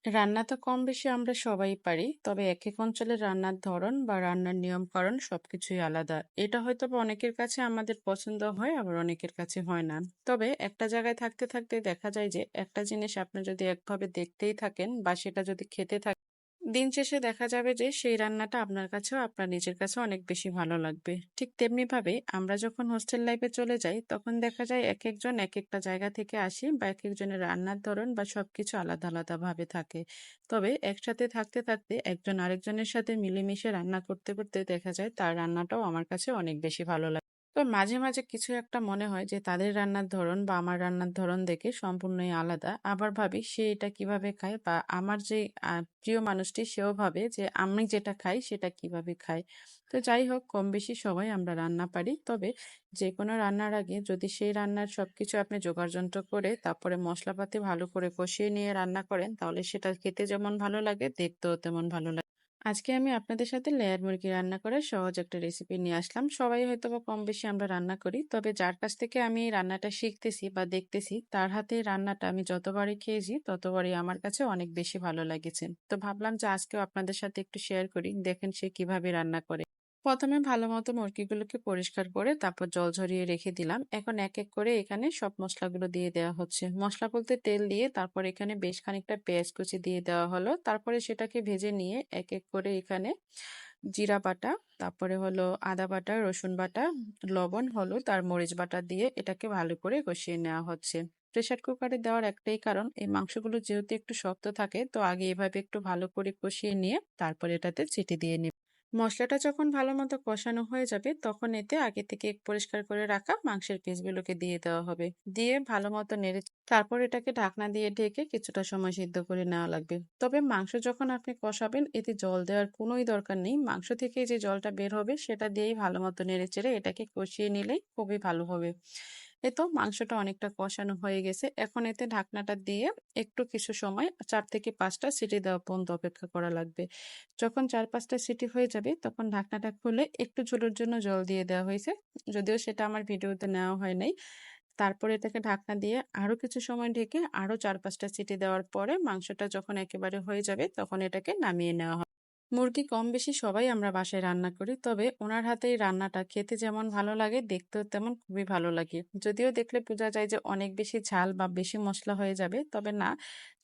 রান্না তো কম বেশি আমরা সবাই পারি। তবে একেক অঞ্চলের রান্নার ধরন বা রান্নার নিয়মকানুন সবকিছুই আলাদা। এটা হয়তোবা অনেকের কাছে আমাদের পছন্দ হয়, আবার অনেকের কাছে হয় না। তবে একটা জায়গায় থাকতে, থাকতে দেখা যায় যে একটা জিনিস আপনি যদি একভাবে দেখতেই থাকেন বা সেটা যদি খেতে থাকেন, দিন শেষে দেখা যাবে যে সেই রান্নাটা আপনার কাছেও আপনার নিজের কাছেও অনেক বেশি ভালো লাগবে। ঠিক তেমনিভাবে আমরা যখন হোস্টেল লাইফে চলে যাই তখন দেখা যায় একেকজন একেকটা জায়গা থেকে আসি বা একেকজনের রান্নার ধরন বা সবকিছু আলাদা, আলাদা ভাবে থাকে। তবে একসাথে থাকতে, থাকতে একজন আরেকজনের সাথে মিলেমিশে রান্না করতে, করতে দেখা যায় তার রান্নাটাও আমার কাছে অনেক বেশি ভালো লাগে। তো মাঝে, মাঝে কিছু একটা মনে হয় যে তাদের রান্নার ধরন বা আমার রান্নার ধরন দেখে সম্পূর্ণই আলাদা। আবার ভাবি সে এটা কিভাবে খায় বা আমার যে প্রিয় মানুষটি সেও ভাবে যে আমি যেটা খাই সেটা কিভাবে খায়। তো যাই হোক কম বেশি সবাই আমরা রান্না পারি। তবে যেকোনো রান্নার আগে যদি সেই রান্নার সবকিছু আপনি জোগাড়যন্ত্র করে তারপরে মশলাপাতি ভালো করে কষিয়ে নিয়ে রান্না করেন তাহলে সেটা খেতে যেমন ভালো লাগে দেখতেও তেমন ভালো লাগে। আজকে আমি আপনাদের সাথে লেয়ার মুরগি রান্না করার সহজ একটা রেসিপি নিয়ে আসলাম। সবাই হয়তোবা কম বেশি আমরা রান্না করি। তবে যার কাছ থেকে আমি এই রান্নাটা শিখতেছি বা দেখতেছি, তার হাতে এই রান্নাটা আমি যতবারই খেয়েছি, ততবারই আমার কাছে অনেক বেশি ভালো লেগেছে। তো ভাবলাম যে আজকেও আপনাদের সাথে একটু শেয়ার করি। দেখেন সে কিভাবে রান্না করে। প্রথমে ভালোমতো মুরগিগুলোকে পরিষ্কার করে তারপর জল ঝরিয়ে রেখে দিলাম। এখন এক এক করে এখানে সব মসলাগুলো দিয়ে দেওয়া হচ্ছে। মসলা বলতে তেল দিয়ে তারপর এখানে বেশ খানিকটা পেঁয়াজ কুচি দিয়ে দেওয়া হলো। তারপরে সেটাকে ভেজে নিয়ে এক এক করে এখানে জিরা বাটা, তারপরে হলো আদা বাটা, রসুন বাটা, লবণ, হলুদ আর মরিচ বাটা দিয়ে এটাকে ভালো করে কষিয়ে নেওয়া হচ্ছে। প্রেসার কুকারে দেওয়ার একটাই কারণ এই মাংসগুলো যেহেতু একটু শক্ত থাকে তো আগে এভাবে একটু ভালো করে কষিয়ে নিয়ে তারপর এটাতে সিটি দিয়ে নিব। মসলাটা যখন ভালো মতো কষানো হয়ে যাবে তখন এতে আগে থেকে পরিষ্কার করে রাখা মাংসের পিসগুলোকে দিয়ে দেওয়া হবে। দিয়ে ভালো মতো নেড়ে তারপর এটাকে ঢাকনা দিয়ে ঢেকে কিছুটা সময় সিদ্ধ করে নেওয়া লাগবে। তবে মাংস যখন আপনি কষাবেন এতে জল দেওয়ার কোনোই দরকার নেই। মাংস থেকে যে জলটা বের হবে সেটা দিয়েই ভালো মতো নেড়ে চেড়ে এটাকে কষিয়ে নিলেই খুবই ভালো হবে। এতো মাংসটা অনেকটা কষানো হয়ে গেছে। এখন এতে ঢাকনাটা দিয়ে একটু কিছু সময় ৪ থেকে ৫ টা সিটি দেওয়া পর্যন্ত অপেক্ষা করা লাগবে। যখন ৪-৫ টা সিটি হয়ে যাবে তখন ঢাকনাটা খুলে একটু ঝোলের জন্য জল দিয়ে দেওয়া হয়েছে। যদিও সেটা আমার ভিডিওতে নেওয়া হয় নাই। তারপরে এটাকে ঢাকনা দিয়ে আরো কিছু সময় ঢেকে আরো ৪-৫ টা সিটি দেওয়ার পরে মাংসটা যখন একেবারে হয়ে যাবে তখন এটাকে নামিয়ে নেওয়া হয়। মুরগি কম বেশি সবাই আমরা বাসায় রান্না করি। তবে উনার হাতে এই রান্নাটা খেতে যেমন ভালো লাগে, দেখতেও তেমন খুবই ভালো লাগে। যদিও দেখলে বোঝা যায় যে অনেক বেশি ঝাল বা বেশি মসলা হয়ে যাবে। তবে না,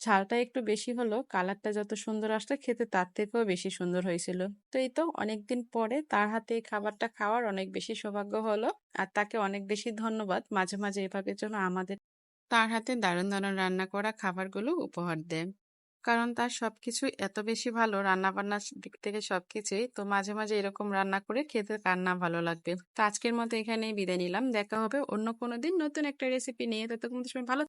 ঝালটা একটু বেশি হলেও কালারটা যত সুন্দর আসলে খেতে তার থেকেও বেশি সুন্দর হয়েছিল। তো এই তো অনেকদিন পরে তার হাতে এই খাবারটা খাওয়ার অনেক বেশি সৌভাগ্য হলো। আর তাকে অনেক বেশি ধন্যবাদ। মাঝে, মাঝে এভাবে যেন আমাদের তার হাতে দারুণ, দারুণ রান্না করা খাবারগুলো উপহার দেন। কারণ তার সবকিছুই এত বেশি ভালো রান্নাবান্নার দিক থেকে সবকিছুই। তো মাঝে, মাঝে এরকম রান্না করে খেতে কার না ভালো লাগবে। তো আজকের মতো এখানেই বিদায় নিলাম। দেখা হবে অন্য কোনো দিন নতুন একটা রেসিপি নিয়ে। ততক্ষণ পর্যন্ত সবাই ভালো